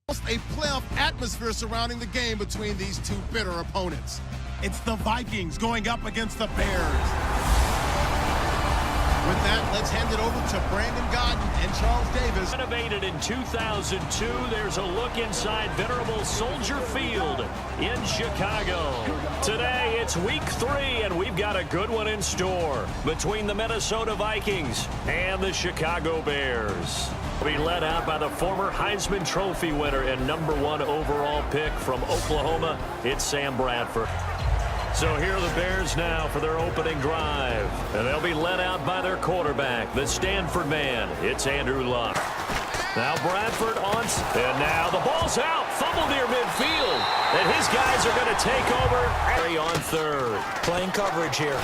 A playoff atmosphere surrounding the game between these two bitter opponents. It's the Vikings going up against the Bears. With that, let's hand it over to Brandon Godden and Charles Davis. Renovated in 2002, there's a look inside venerable Soldier Field in Chicago. Today, it's week 3, and we've got a good one in store between the Minnesota Vikings and the Chicago Bears. Be led out by the former Heisman Trophy winner and #1 overall pick from Oklahoma. It's Sam Bradford. So here are the Bears now for their opening drive. And they'll be led out by their quarterback, the Stanford man. It's Andrew Luck. Now Bradford on, and now the ball's out. Fumble near midfield. And his guys are going to take over. Harry on third. Playing coverage here.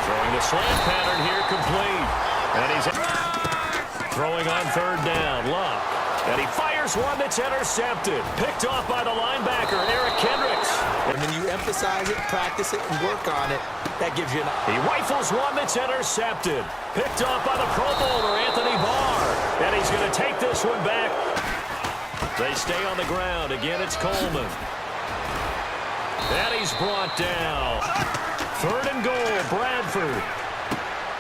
Throwing the slant pattern here complete. And he's throwing on third down. Luck. And he fires one that's intercepted. Picked off by the linebacker, Eric Kendricks. And when you emphasize it, practice it, and work on it, that gives you He rifles one that's intercepted. Picked off by the Pro Bowler, Anthony Barr. And he's going to take this one back. They stay on the ground. Again, it's Coleman. And he's brought down. 3rd and goal, Bradford.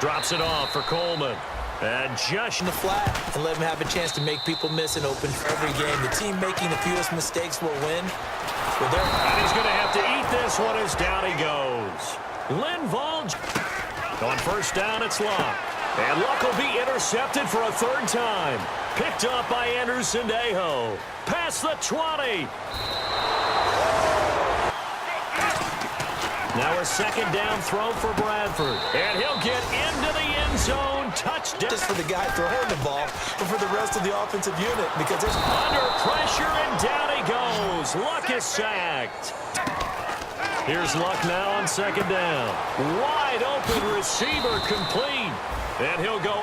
Drops it off for Coleman. And just in the flat and let him have a chance to make people miss and open for every game. The team making the fewest mistakes will win. And he's going to have to eat this one as down he goes. Linval on first down, it's Luck. And Luck will be intercepted for a 3rd time. Picked up by Andrew Sendejo. Past the 20. Now a 2nd down throw for Bradford. And he'll get into the end zone. Touchdown. Just for the guy throwing the ball, but for the rest of the offensive unit, because there's under pressure, and down he goes. Luck is sacked. Here's Luck now on 2nd down. Wide open receiver complete. And he'll go.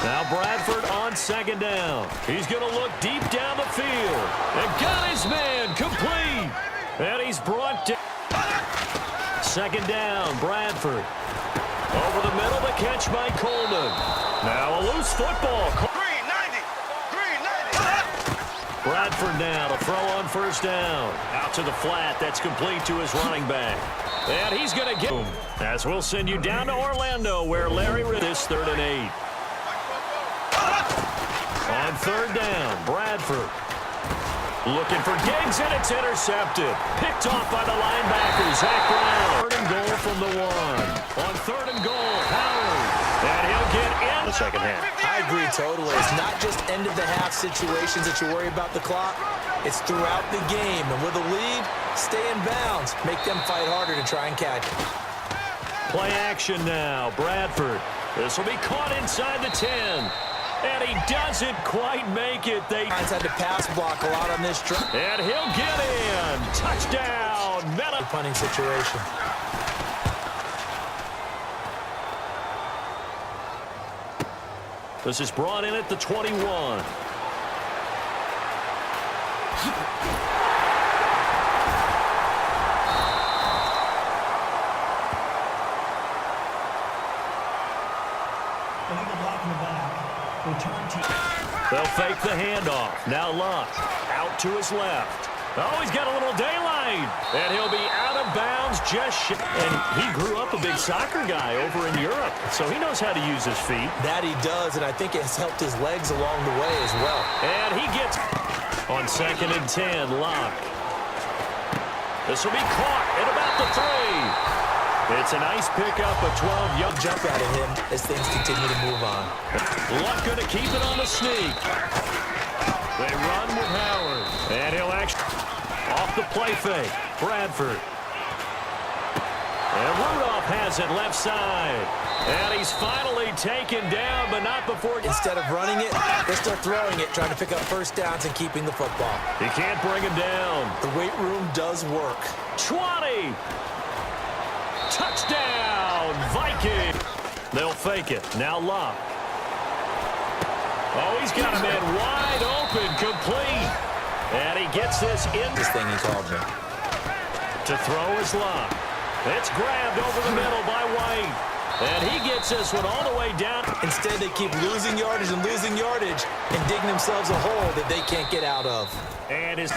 Now Bradford on 2nd down. He's going to look deep down the field. And got his man complete. And he's brought down. 2nd down, Bradford. Over the middle, the catch by Coleman. Now a loose football. Green 90. Green 90. Bradford now to throw on first down. Out to the flat. That's complete to his running back. And he's going to get him. As we'll send you down to Orlando, where Larry is 3rd and 8. On 3rd down, Bradford. Looking for Diggs, and it's intercepted. Picked off by the linebacker, Zach Brown. 3rd and goal from the 1. On 3rd and goal, Howard. And he'll get in the second half. I agree totally. It's not just end-of-the-half situations that you worry about the clock. It's throughout the game. And with a lead, stay in bounds. Make them fight harder to try and catch it. Play action now, Bradford. This will be caught inside the 10. And he doesn't quite make it. They had to pass block a lot on this drive. And he'll get in. Touchdown. Meta. Punting situation. This is brought in at the 21. They'll fake the handoff. Now Luck out to his left. Oh, he's got a little daylight. And he'll be out of bounds just and he grew up a big soccer guy over in Europe, so he knows how to use his feet. That he does, and I think it's helped his legs along the way as well. And he gets on 2nd and 10, Luck. This will be caught at about the 3. It's a nice pickup, a 12-yard jump out of him as things continue to move on. Luck going to keep it on the sneak. They run with Howard. And he'll actually off the play fake. Bradford. And Rudolph has it left side. And he's finally taken down, but not before. Instead of running it, they start throwing it, trying to pick up first downs and keeping the football. He can't bring him down. The weight room does work. 20. Touchdown, Vikings. They'll fake it. Now Luck. Oh, he's got a man wide open, complete. And he gets this in. This thing he called me. To throw his Luck. It's grabbed over the middle by White. And he gets this one all the way down. Instead, they keep losing yardage and digging themselves a hole that they can't get out of. And his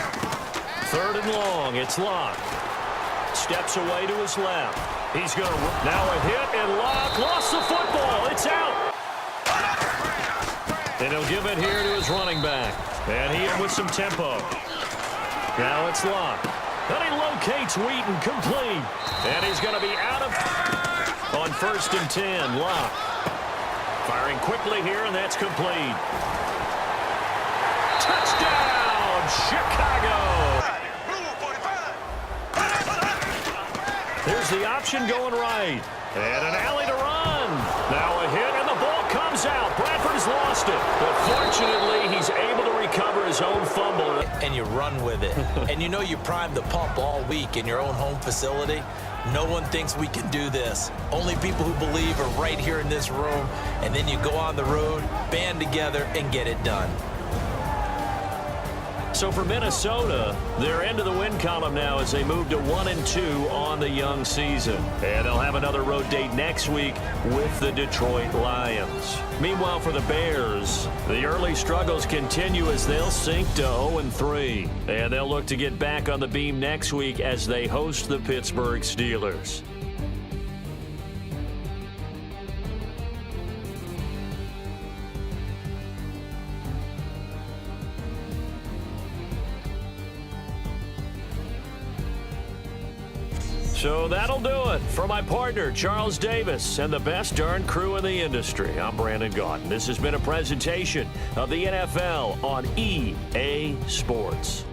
third and long. It's Locke. Steps away to his left. He's going to now a hit, and Locke lost the football. It's out. And he'll give it here to his running back. And he in with some tempo. Now it's Locke. Then he locates Wheaton, complete. And he's going to be out of on 1st and 10. Locke firing quickly here, and that's complete. Touchdown, Chicago. Here's the option going right. And an alley to run. Now a hit, and the ball comes out. Bradford's lost it. But fortunately, he's able to recover his own fumble. And you run with it. And you know you primed the pump all week in your own home facility. No one thinks we can do this. Only people who believe are right here in this room. And then you go on the road, band together, and get it done. So for Minnesota, they're into the win column now as they move to 1-2 on the young season. And they'll have another road date next week with the Detroit Lions. Meanwhile, for the Bears, the early struggles continue as they'll sink to 0-3. And they'll look to get back on the beam next week as they host the Pittsburgh Steelers. So that'll do it. For my partner, Charles Davis, and the best darn crew in the industry, I'm Brandon Gaudin. This has been a presentation of the NFL on EA Sports.